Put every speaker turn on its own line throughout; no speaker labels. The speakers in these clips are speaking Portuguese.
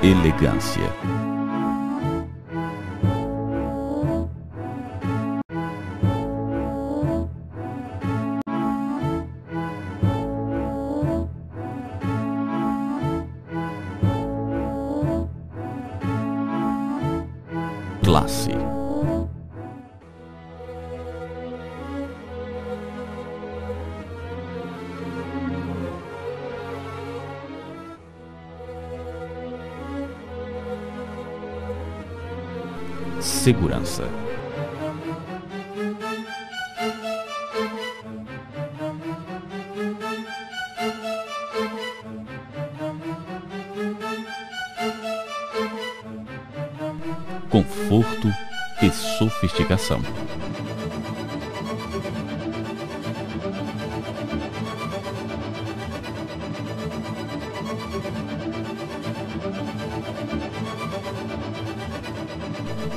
Elegância. Classe. Segurança. Conforto e sofisticação.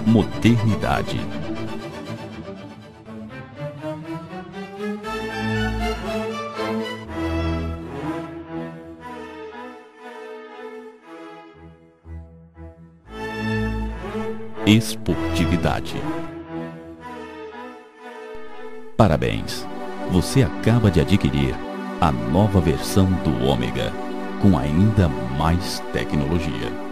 Modernidade. Esportividade. Parabéns! Você acaba de adquirir a nova versão do Ômega, com ainda mais tecnologia.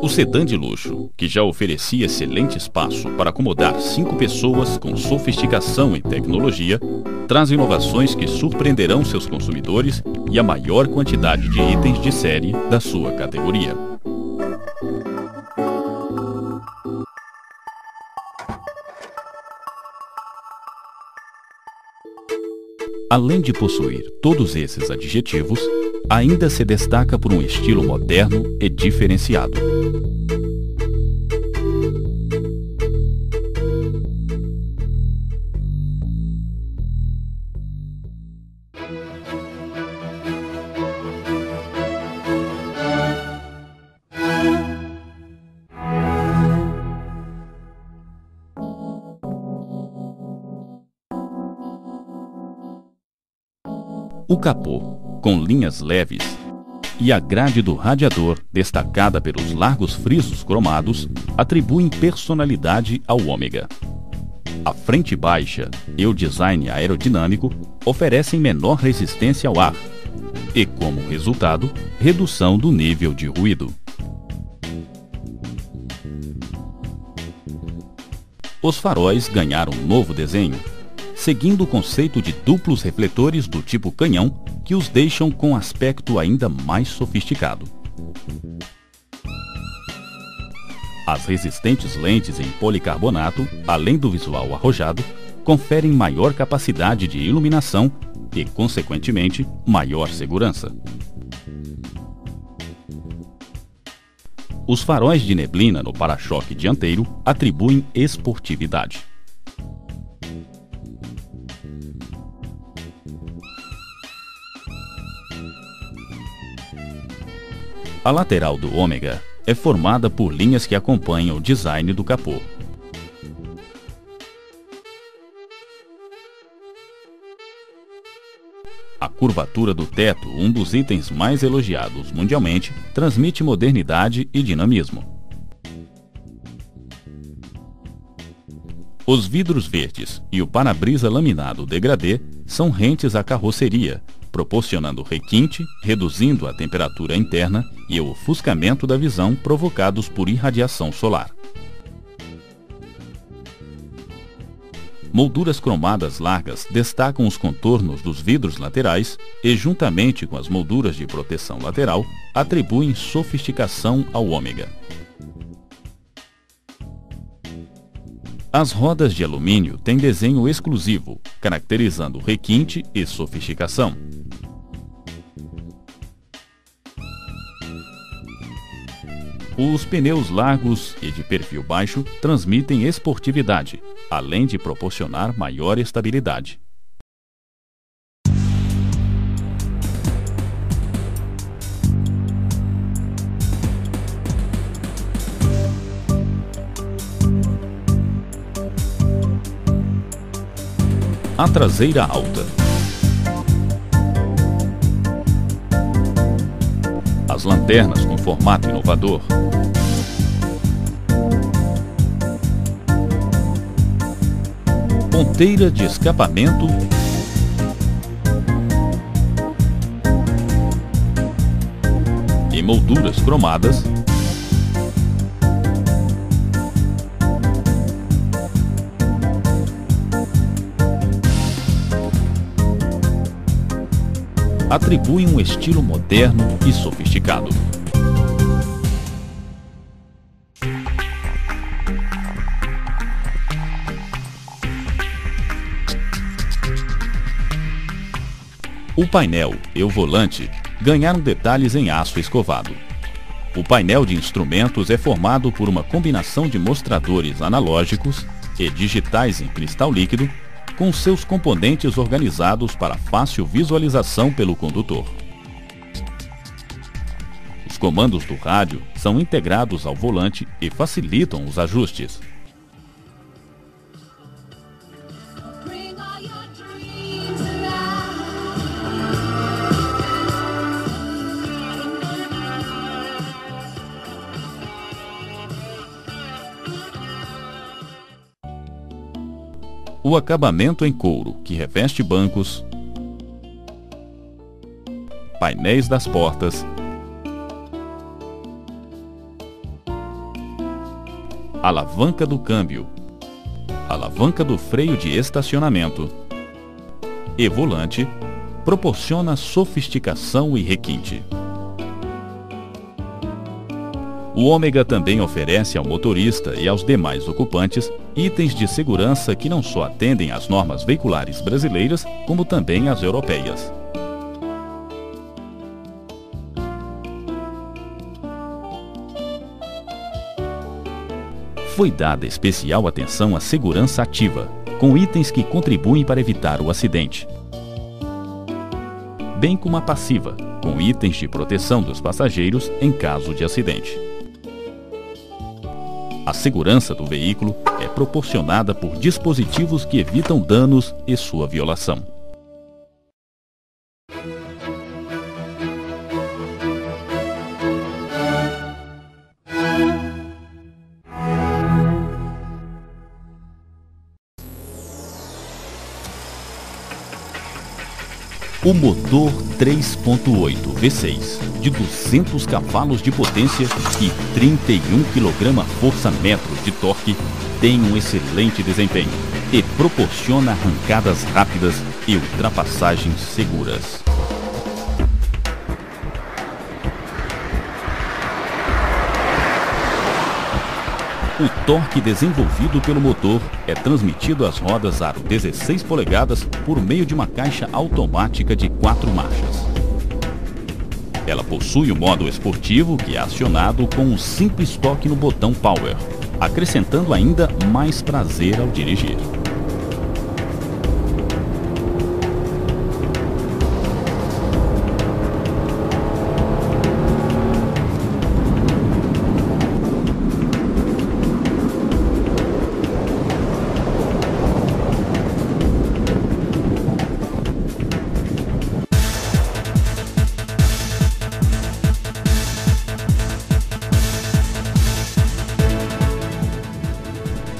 O sedã de luxo, que já oferecia excelente espaço para acomodar 5 pessoas com sofisticação e tecnologia, traz inovações que surpreenderão seus consumidores e a maior quantidade de itens de série da sua categoria. Além de possuir todos esses adjetivos, ainda se destaca por um estilo moderno e diferenciado. O capô, com linhas leves, e a grade do radiador, destacada pelos largos frisos cromados, atribuem personalidade ao Ômega. A frente baixa e o design aerodinâmico oferecem menor resistência ao ar e, como resultado, redução do nível de ruído. Os faróis ganharam um novo desenho, seguindo o conceito de duplos refletores do tipo canhão, que os deixam com aspecto ainda mais sofisticado. As resistentes lentes em policarbonato, além do visual arrojado, conferem maior capacidade de iluminação e, consequentemente, maior segurança. Os faróis de neblina no para-choque dianteiro atribuem esportividade. A lateral do Ômega é formada por linhas que acompanham o design do capô. A curvatura do teto, um dos itens mais elogiados mundialmente, transmite modernidade e dinamismo. Os vidros verdes e o para-brisa laminado degradê são rentes à carroceria, proporcionando requinte, reduzindo a temperatura interna e o ofuscamento da visão provocados por irradiação solar. Molduras cromadas largas destacam os contornos dos vidros laterais e, juntamente com as molduras de proteção lateral, atribuem sofisticação ao ômega. As rodas de alumínio têm desenho exclusivo, caracterizando requinte e sofisticação. Os pneus largos e de perfil baixo transmitem esportividade, além de proporcionar maior estabilidade. A traseira alta. As lanternas com formato inovador. Ponteira de escapamento. E molduras cromadas. Atribuem um estilo moderno e sofisticado. O painel e o volante ganharam detalhes em aço escovado. O painel de instrumentos é formado por uma combinação de mostradores analógicos e digitais em cristal líquido, com seus componentes organizados para fácil visualização pelo condutor. Os comandos do rádio são integrados ao volante e facilitam os ajustes. O acabamento em couro, que reveste bancos, painéis das portas, alavanca do câmbio, alavanca do freio de estacionamento e volante, proporciona sofisticação e requinte. O Ômega também oferece ao motorista e aos demais ocupantes itens de segurança que não só atendem às normas veiculares brasileiras, como também às europeias. Foi dada especial atenção à segurança ativa, com itens que contribuem para evitar o acidente, bem como a passiva, com itens de proteção dos passageiros em caso de acidente. A segurança do veículo é proporcionada por dispositivos que evitam danos e sua violação. O motor 3.8 V6, de 200 cavalos de potência e 31 kgfm de torque, tem um excelente desempenho e proporciona arrancadas rápidas e ultrapassagens seguras. O torque desenvolvido pelo motor é transmitido às rodas aro 16 polegadas por meio de uma caixa automática de 4 marchas. Ela possui o modo esportivo, que é acionado com um simples toque no botão Power, acrescentando ainda mais prazer ao dirigir.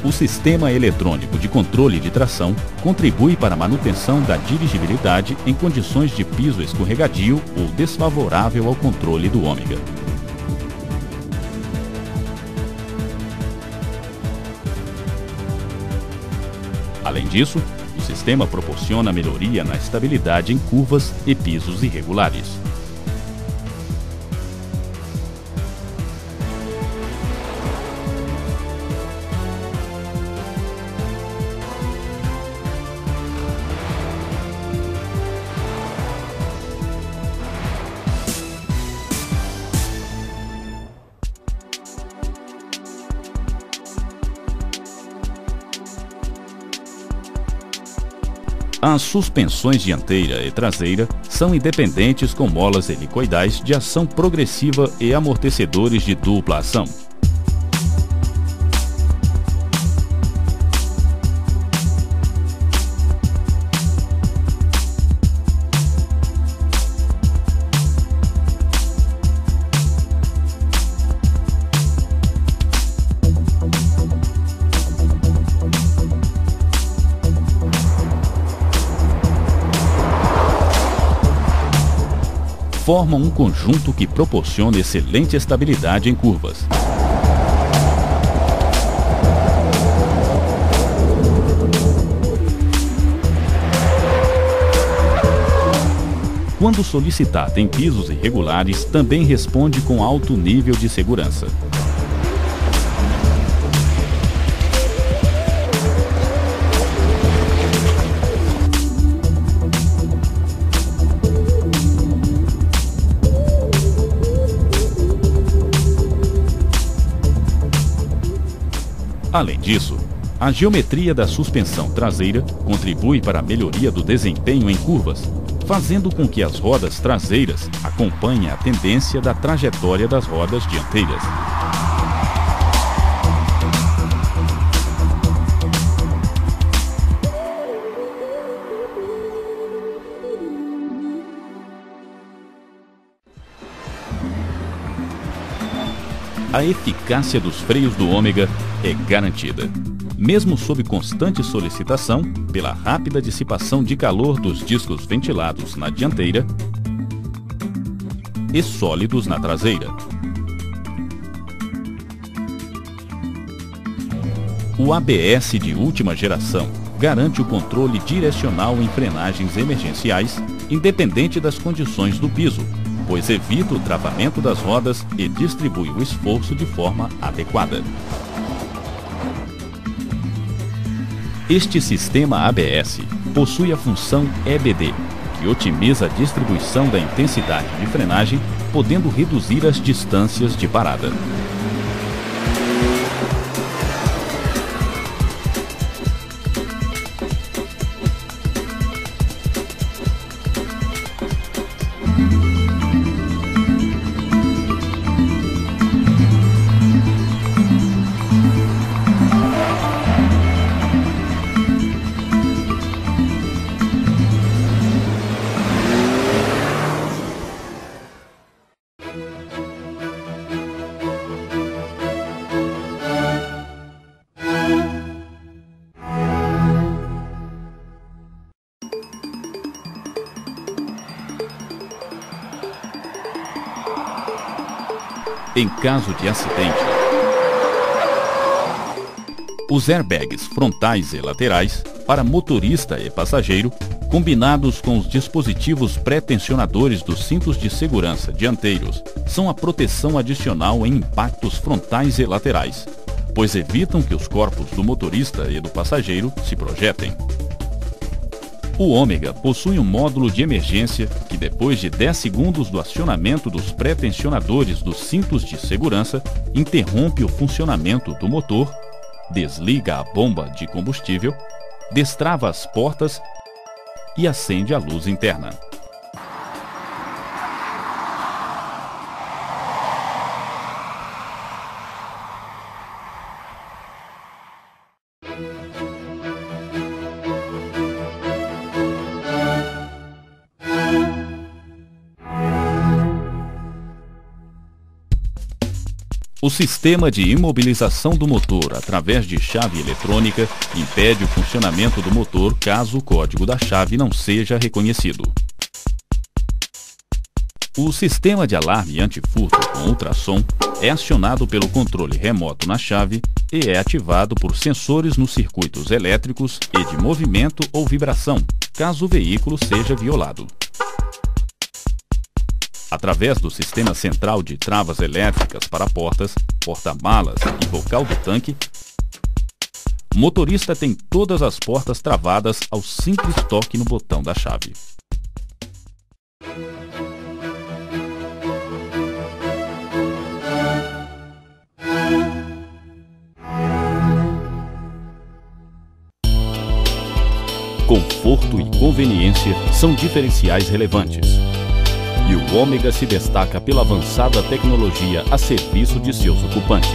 O sistema eletrônico de controle de tração contribui para a manutenção da dirigibilidade em condições de piso escorregadio ou desfavorável ao controle do Ômega. Além disso, o sistema proporciona melhoria na estabilidade em curvas e pisos irregulares. As suspensões dianteira e traseira são independentes com molas helicoidais de ação progressiva e amortecedores de dupla ação. Formam um conjunto que proporciona excelente estabilidade em curvas. Quando solicitado em pisos irregulares, também responde com alto nível de segurança. Além disso, a geometria da suspensão traseira contribui para a melhoria do desempenho em curvas, fazendo com que as rodas traseiras acompanhem a tendência da trajetória das rodas dianteiras. A eficácia dos freios do Ômega é garantida, mesmo sob constante solicitação pela rápida dissipação de calor dos discos ventilados na dianteira e sólidos na traseira. O ABS de última geração garante o controle direcional em frenagens emergenciais, independente das condições do piso, pois evita o travamento das rodas e distribui o esforço de forma adequada. Este sistema ABS possui a função EBD, que otimiza a distribuição da intensidade de frenagem, podendo reduzir as distâncias de parada. Em caso de acidente, os airbags frontais e laterais, para motorista e passageiro, combinados com os dispositivos pré-tensionadores dos cintos de segurança dianteiros, são a proteção adicional em impactos frontais e laterais, pois evitam que os corpos do motorista e do passageiro se projetem. O Ômega possui um módulo de emergência que, depois de 10 segundos do acionamento dos pré-tensionadores dos cintos de segurança, interrompe o funcionamento do motor, desliga a bomba de combustível, destrava as portas e acende a luz interna. O sistema de imobilização do motor através de chave eletrônica impede o funcionamento do motor caso o código da chave não seja reconhecido. O sistema de alarme antifurto com ultrassom é acionado pelo controle remoto na chave e é ativado por sensores nos circuitos elétricos e de movimento ou vibração, caso o veículo seja violado. Através do sistema central de travas elétricas para portas, porta-malas e bocal do tanque, o motorista tem todas as portas travadas ao simples toque no botão da chave. Conforto e conveniência são diferenciais relevantes. E o Ômega se destaca pela avançada tecnologia a serviço de seus ocupantes.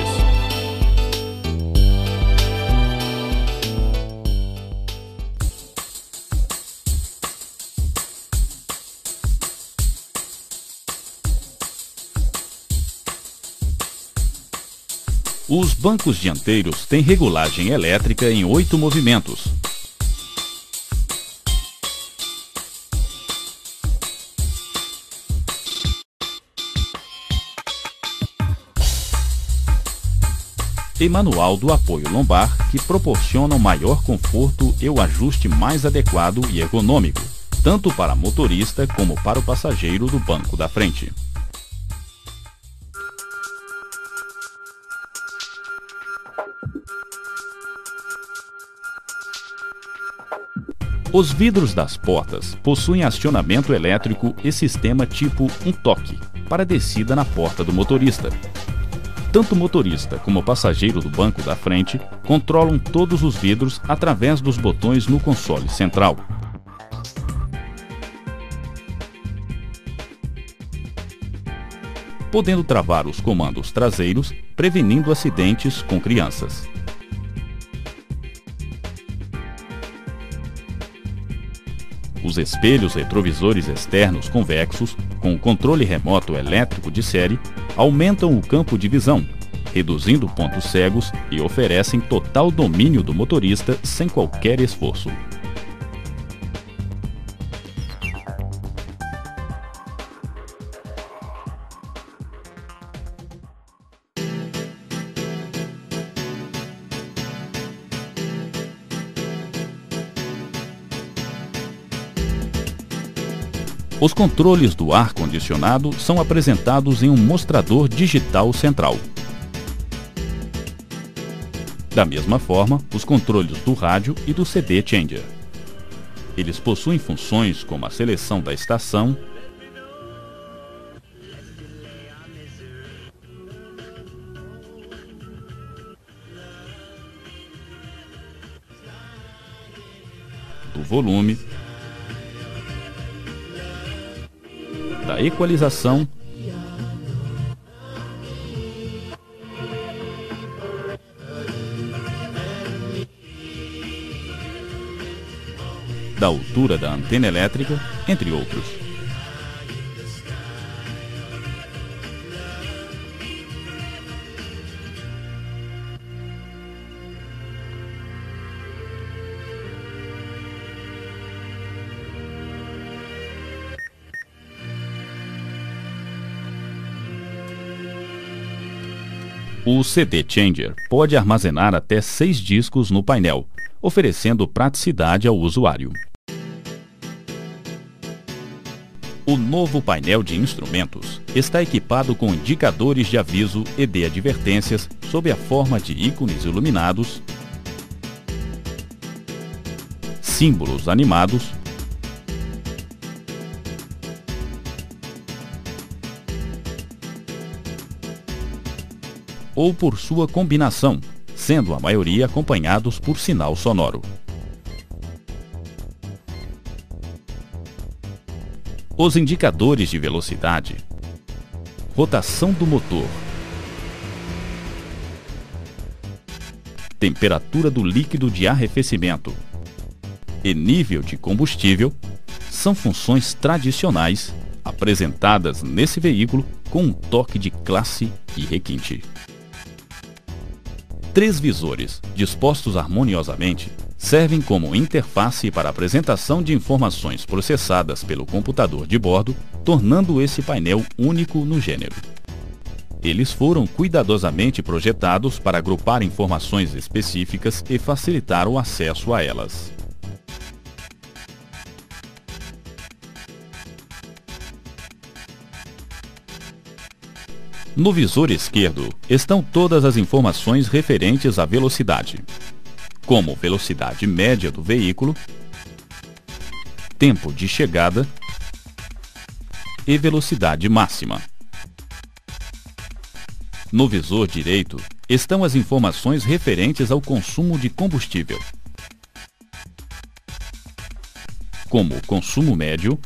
Os bancos dianteiros têm regulagem elétrica em 8 movimentos. E manual do apoio lombar, que proporciona um maior conforto e o ajuste mais adequado e ergonômico, tanto para motorista como para o passageiro do banco da frente. Os vidros das portas possuem acionamento elétrico e sistema tipo um toque, para descida na porta do motorista. Tanto o motorista como o passageiro do banco da frente controlam todos os vidros através dos botões no console central. Podendo travar os comandos traseiros, prevenindo acidentes com crianças. Os espelhos retrovisores externos convexos, com controle remoto elétrico de série, aumentam o campo de visão, reduzindo pontos cegos e oferecem total domínio do motorista sem qualquer esforço. Os controles do ar-condicionado são apresentados em um mostrador digital central. Da mesma forma, os controles do rádio e do CD Changer. Eles possuem funções como a seleção da estação, do volume, da equalização da altura da antena elétrica, entre outros. O CD Changer pode armazenar até 6 discos no painel, oferecendo praticidade ao usuário. O novo painel de instrumentos está equipado com indicadores de aviso e de advertências sob a forma de ícones iluminados, símbolos animados, ou por sua combinação, sendo a maioria acompanhados por sinal sonoro. Os indicadores de velocidade, rotação do motor, temperatura do líquido de arrefecimento e nível de combustível são funções tradicionais apresentadas nesse veículo com um toque de classe e requinte. 3 visores, dispostos harmoniosamente, servem como interface para a apresentação de informações processadas pelo computador de bordo, tornando esse painel único no gênero. Eles foram cuidadosamente projetados para agrupar informações específicas e facilitar o acesso a elas. No visor esquerdo estão todas as informações referentes à velocidade, como velocidade média do veículo, tempo de chegada e velocidade máxima. No visor direito estão as informações referentes ao consumo de combustível, como o consumo médio,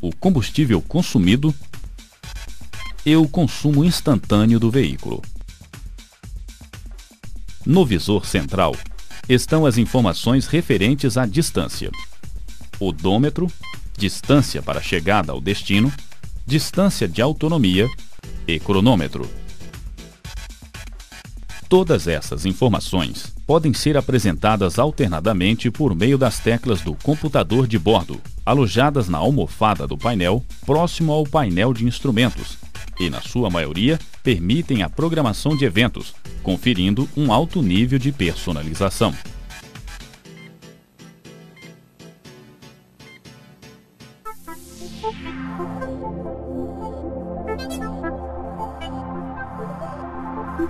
o combustível consumido e o consumo instantâneo do veículo. No visor central estão as informações referentes à distância, odômetro, distância para a chegada ao destino, distância de autonomia e cronômetro. Todas essas informações podem ser apresentadas alternadamente por meio das teclas do computador de bordo, alojadas na almofada do painel, próximo ao painel de instrumentos, e, na sua maioria, permitem a programação de eventos, conferindo um alto nível de personalização.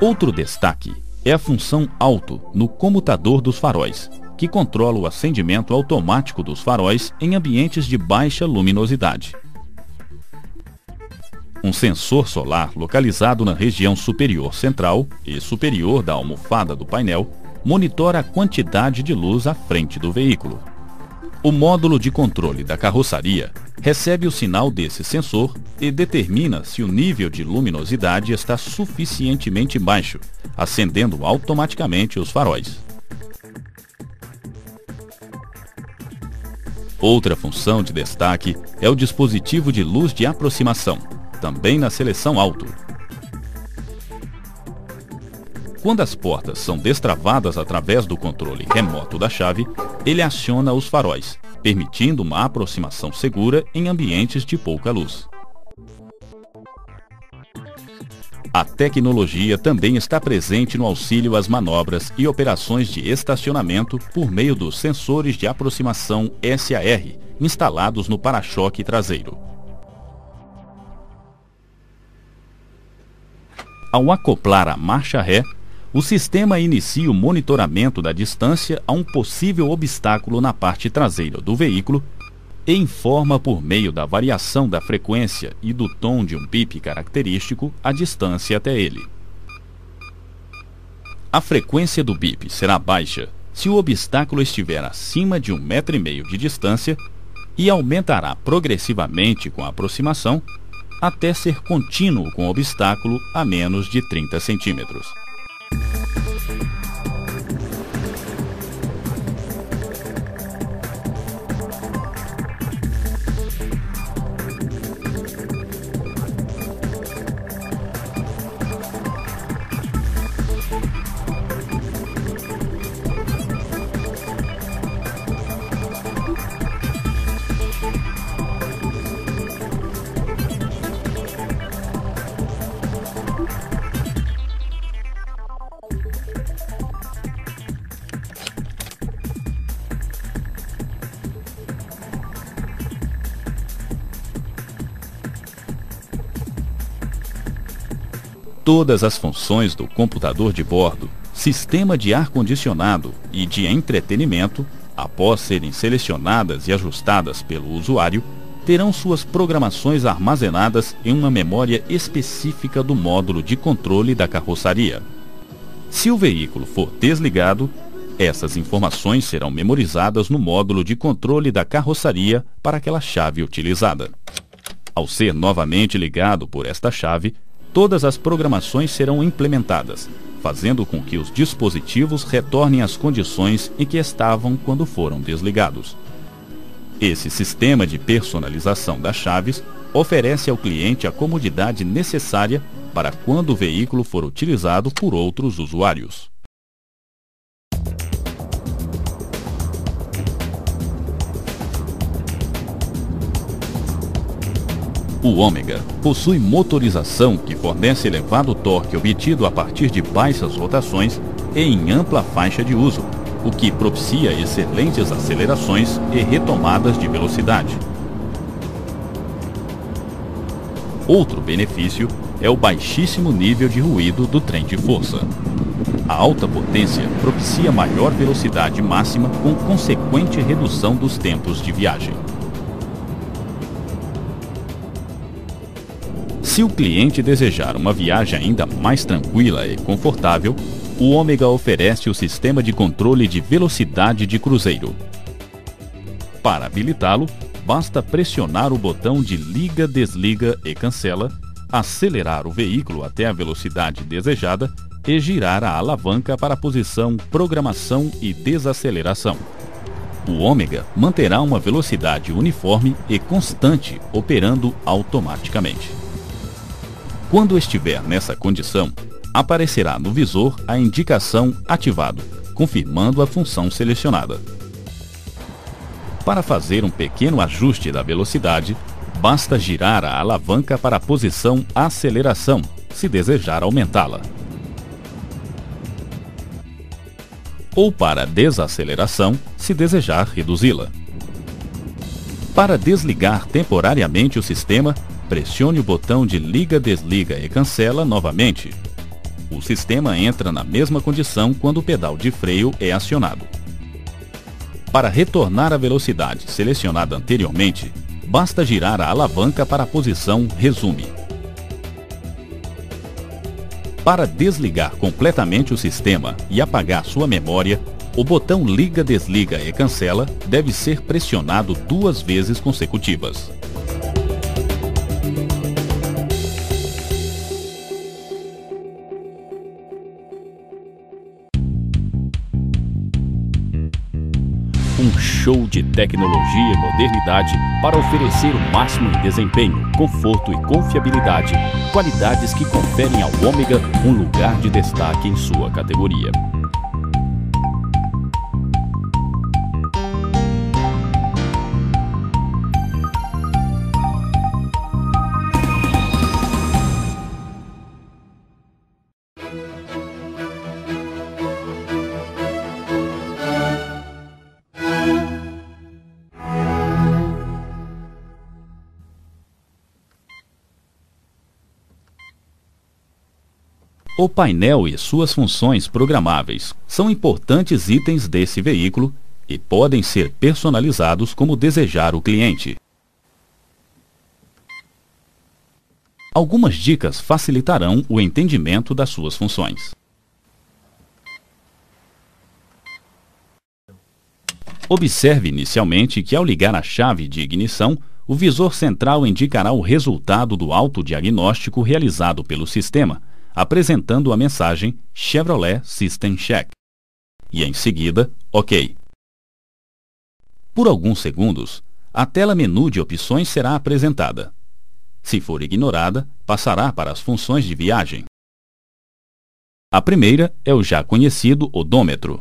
Outro destaque é a função Auto no comutador dos faróis, que controla o acendimento automático dos faróis em ambientes de baixa luminosidade. Um sensor solar localizado na região superior central e superior da almofada do painel monitora a quantidade de luz à frente do veículo. O módulo de controle da carroçaria recebe o sinal desse sensor e determina se o nível de luminosidade está suficientemente baixo, acendendo automaticamente os faróis. Outra função de destaque é o dispositivo de luz de aproximação, também na seleção Auto. Quando as portas são destravadas através do controle remoto da chave, ele aciona os faróis, permitindo uma aproximação segura em ambientes de pouca luz. A tecnologia também está presente no auxílio às manobras e operações de estacionamento por meio dos sensores de aproximação SAR instalados no para-choque traseiro. Ao acoplar a marcha ré, o sistema inicia o monitoramento da distância a um possível obstáculo na parte traseira do veículo e informa por meio da variação da frequência e do tom de um bip característico a distância até ele. A frequência do bip será baixa se o obstáculo estiver acima de 1,5 m de distância e aumentará progressivamente com a aproximação até ser contínuo com o obstáculo a menos de 30 centímetros. Todas as funções do computador de bordo, sistema de ar-condicionado e de entretenimento, após serem selecionadas e ajustadas pelo usuário, terão suas programações armazenadas em uma memória específica do módulo de controle da carroçaria. Se o veículo for desligado, essas informações serão memorizadas no módulo de controle da carroçaria para aquela chave utilizada. Ao ser novamente ligado por esta chave, todas as programações serão implementadas, fazendo com que os dispositivos retornem às condições em que estavam quando foram desligados. Esse sistema de personalização das chaves oferece ao cliente a comodidade necessária para quando o veículo for utilizado por outros usuários. O ômega possui motorização que fornece elevado torque obtido a partir de baixas rotações e em ampla faixa de uso, o que propicia excelentes acelerações e retomadas de velocidade. Outro benefício é o baixíssimo nível de ruído do trem de força. A alta potência propicia maior velocidade máxima com consequente redução dos tempos de viagem. Se o cliente desejar uma viagem ainda mais tranquila e confortável, o ômega oferece o sistema de controle de velocidade de cruzeiro. Para habilitá-lo, basta pressionar o botão de liga, desliga e cancela, acelerar o veículo até a velocidade desejada e girar a alavanca para a posição programação e desaceleração. O ômega manterá uma velocidade uniforme e constante, operando automaticamente. Quando estiver nessa condição, aparecerá no visor a indicação ativado, confirmando a função selecionada. Para fazer um pequeno ajuste da velocidade, basta girar a alavanca para a posição aceleração, se desejar aumentá-la. Ou para desaceleração, se desejar reduzi-la. Para desligar temporariamente o sistema, pressione o botão de liga, desliga e cancela novamente. O sistema entra na mesma condição quando o pedal de freio é acionado. Para retornar à velocidade selecionada anteriormente, basta girar a alavanca para a posição resume. Para desligar completamente o sistema e apagar sua memória, o botão liga, desliga e cancela deve ser pressionado 2 vezes consecutivas. Um show de tecnologia e modernidade para oferecer o máximo em desempenho, conforto e confiabilidade, qualidades que conferem ao ômega um lugar de destaque em sua categoria. O painel e suas funções programáveis são importantes itens desse veículo e podem ser personalizados como desejar o cliente. Algumas dicas facilitarão o entendimento das suas funções. Observe inicialmente que ao ligar a chave de ignição, o visor central indicará o resultado do autodiagnóstico realizado pelo sistema, apresentando a mensagem Chevrolet System Check. E em seguida, OK. Por alguns segundos, a tela menu de opções será apresentada. Se for ignorada, passará para as funções de viagem. A primeira é o já conhecido odômetro.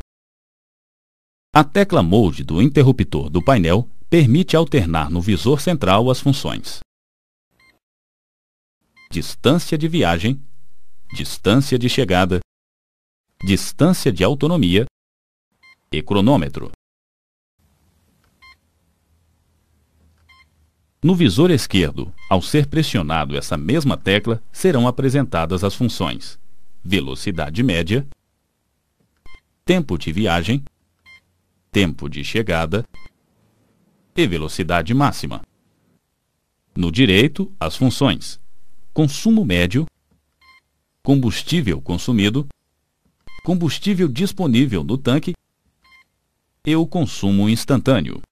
A tecla Mode do interruptor do painel permite alternar no visor central as funções: distância de viagem, distância de chegada, distância de autonomia e cronômetro. No visor esquerdo, ao ser pressionado essa mesma tecla, serão apresentadas as funções: velocidade média, tempo de viagem, tempo de chegada e velocidade máxima. No direito, as funções: consumo médio, combustível consumido, combustível disponível no tanque e o consumo instantâneo.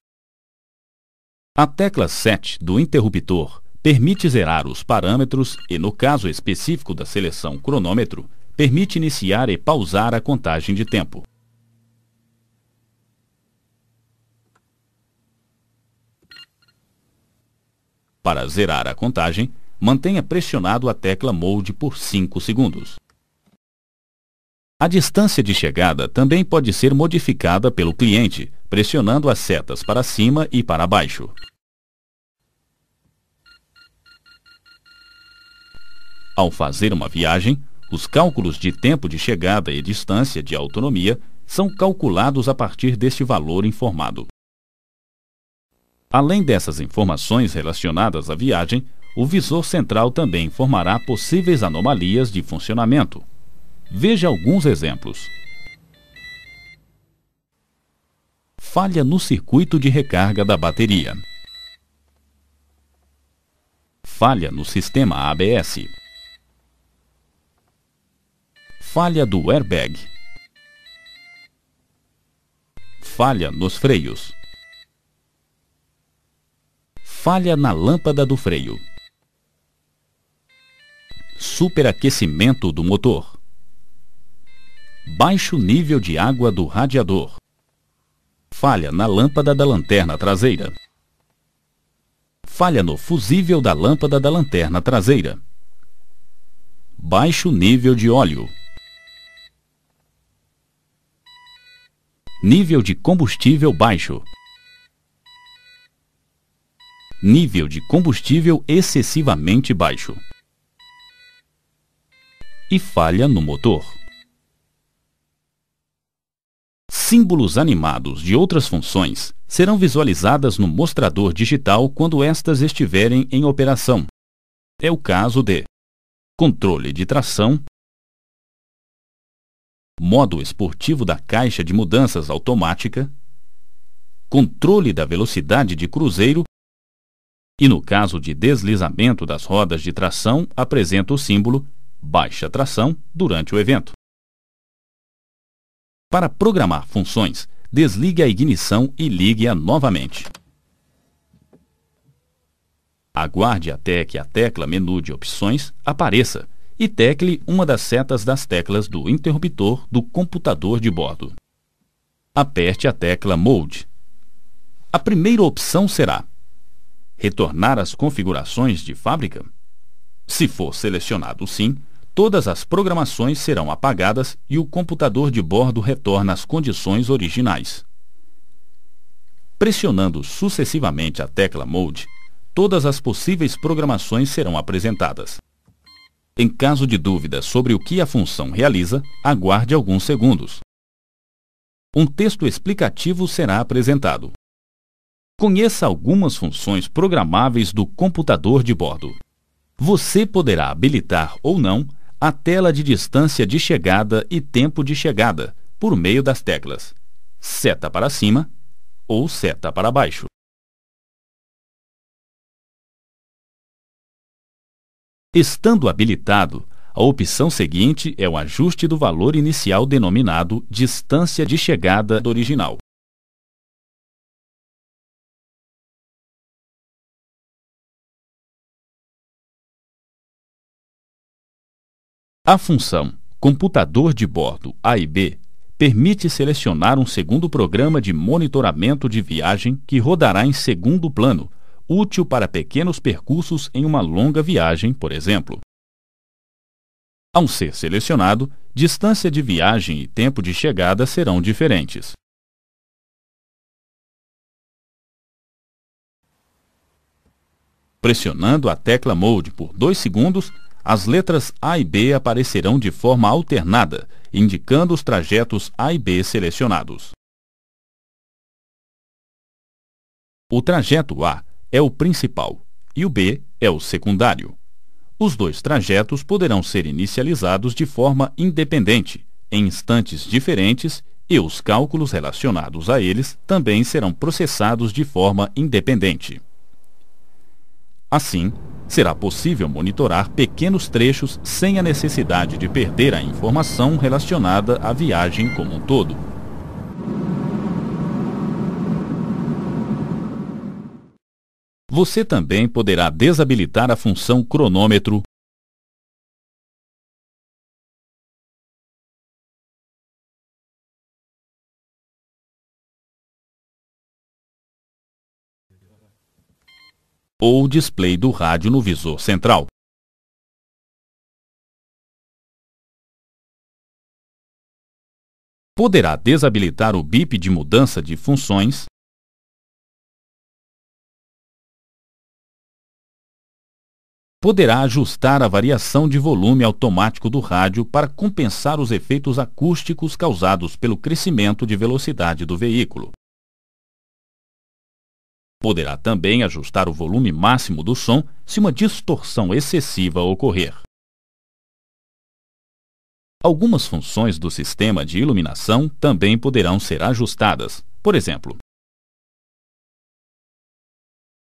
A tecla Set do interruptor permite zerar os parâmetros e, no caso específico da seleção cronômetro, permite iniciar e pausar a contagem de tempo. Para zerar a contagem, mantenha pressionado a tecla Mode por 5 segundos. A distância de chegada também pode ser modificada pelo cliente, pressionando as setas para cima e para baixo. Ao fazer uma viagem, os cálculos de tempo de chegada e distância de autonomia são calculados a partir deste valor informado. Além dessas informações relacionadas à viagem, o visor central também informará possíveis anomalias de funcionamento. Veja alguns exemplos. Falha no circuito de recarga da bateria. Falha no sistema ABS. Falha do airbag. Falha nos freios. Falha na lâmpada do freio. Superaquecimento do motor. Baixo nível de água do radiador. Falha na lâmpada da lanterna traseira. Falha no fusível da lâmpada da lanterna traseira. Baixo nível de óleo. Nível de combustível baixo. Nível de combustível excessivamente baixo. E falha no motor. Símbolos animados de outras funções serão visualizadas no mostrador digital quando estas estiverem em operação. É o caso de controle de tração, modo esportivo da caixa de mudanças automática, controle da velocidade de cruzeiro e, no caso de deslizamento das rodas de tração, apresenta o símbolo baixa tração durante o evento. Para programar funções, desligue a ignição e ligue-a novamente. Aguarde até que a tecla menu de opções apareça e tecle uma das setas das teclas do interruptor do computador de bordo. Aperte a tecla Mode. A primeira opção será retornar às configurações de fábrica. Se for selecionado sim, todas as programações serão apagadas e o computador de bordo retorna às condições originais. Pressionando sucessivamente a tecla Mode, todas as possíveis programações serão apresentadas. Em caso de dúvida sobre o que a função realiza, aguarde alguns segundos. Um texto explicativo será apresentado. Conheça algumas funções programáveis do computador de bordo. Você poderá habilitar ou não a tela de distância de chegada e tempo de chegada por meio das teclas seta para cima ou seta para baixo. Estando habilitado, a opção seguinte é o ajuste do valor inicial denominado distância de chegada original. A função computador de bordo A e B permite selecionar um segundo programa de monitoramento de viagem que rodará em segundo plano, útil para pequenos percursos em uma longa viagem, por exemplo. Ao ser selecionado, distância de viagem e tempo de chegada serão diferentes. Pressionando a tecla Mode por 2 segundos, as letras A e B aparecerão de forma alternada, indicando os trajetos A e B selecionados. O trajeto A é o principal e o B é o secundário. Os dois trajetos poderão ser inicializados de forma independente, em instantes diferentes, e os cálculos relacionados a eles também serão processados de forma independente. Assim, será possível monitorar pequenos trechos sem a necessidade de perder a informação relacionada à viagem como um todo. Você também poderá desabilitar a função cronômetro ou o display do rádio no visor central. Poderá desabilitar o bip de mudança de funções Poderá ajustar a variação de volume automático do rádio para compensar os efeitos acústicos causados pelo crescimento de velocidade do veículo. Poderá também ajustar o volume máximo do som se uma distorção excessiva ocorrer. Algumas funções do sistema de iluminação também poderão ser ajustadas. Por exemplo,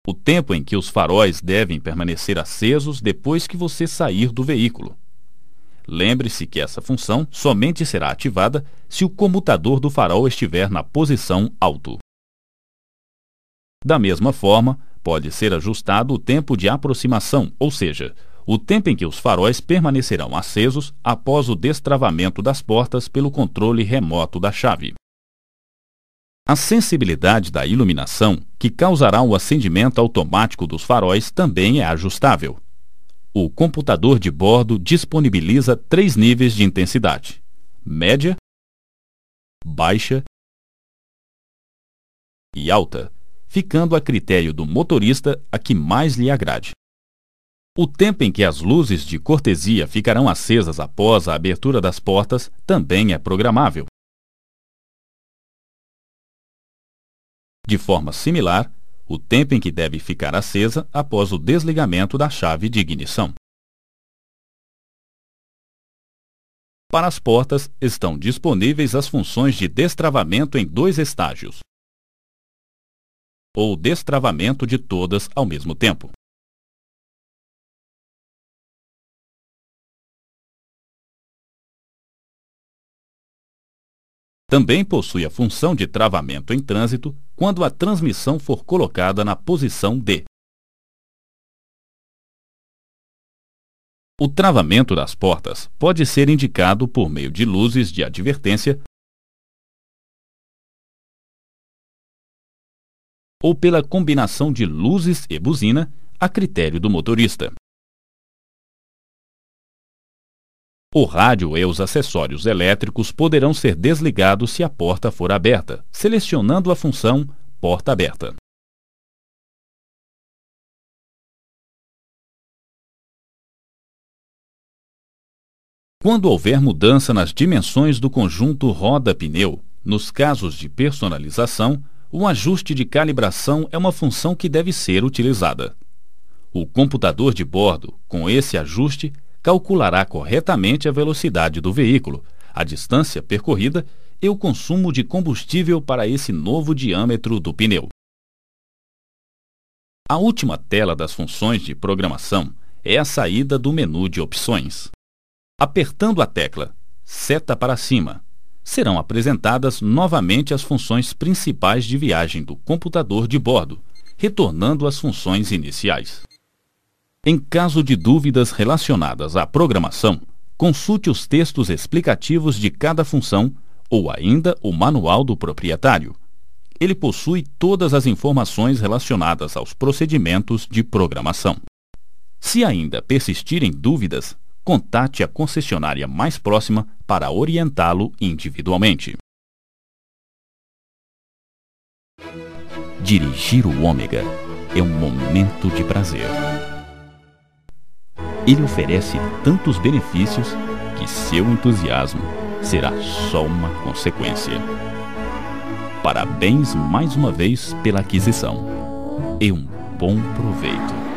o tempo em que os faróis devem permanecer acesos depois que você sair do veículo. Lembre-se que essa função somente será ativada se o comutador do farol estiver na posição alto. Da mesma forma, pode ser ajustado o tempo de aproximação, ou seja, o tempo em que os faróis permanecerão acesos após o destravamento das portas pelo controle remoto da chave. A sensibilidade da iluminação, que causará o acendimento automático dos faróis, também é ajustável. O computador de bordo disponibiliza 3 níveis de intensidade: média, baixa e alta, ficando a critério do motorista a que mais lhe agrade. O tempo em que as luzes de cortesia ficarão acesas após a abertura das portas também é programável. De forma similar, o tempo em que deve ficar acesa após o desligamento da chave de ignição. Para as portas, estão disponíveis as funções de destravamento em 2 estágios, ou destravamento de todas ao mesmo tempo. Também possui a função de travamento em trânsito quando a transmissão for colocada na posição D. O travamento das portas pode ser indicado por meio de luzes de advertência ou pela combinação de luzes e buzina, a critério do motorista. O rádio e os acessórios elétricos poderão ser desligados se a porta for aberta, selecionando a função Porta Aberta. Quando houver mudança nas dimensões do conjunto roda-pneu, nos casos de personalização, o ajuste de calibração é uma função que deve ser utilizada. O computador de bordo, com esse ajuste, calculará corretamente a velocidade do veículo, a distância percorrida e o consumo de combustível para esse novo diâmetro do pneu. A última tela das funções de programação é a saída do menu de opções. Apertando a tecla Seta para cima, serão apresentadas novamente as funções principais de viagem do computador de bordo, retornando às funções iniciais. Em caso de dúvidas relacionadas à programação, consulte os textos explicativos de cada função ou ainda o manual do proprietário. Ele possui todas as informações relacionadas aos procedimentos de programação. Se ainda persistirem dúvidas, contate a concessionária mais próxima para orientá-lo individualmente. Dirigir o Ômega é um momento de prazer. Ele oferece tantos benefícios que seu entusiasmo será só uma consequência. Parabéns mais uma vez pela aquisição e um bom proveito.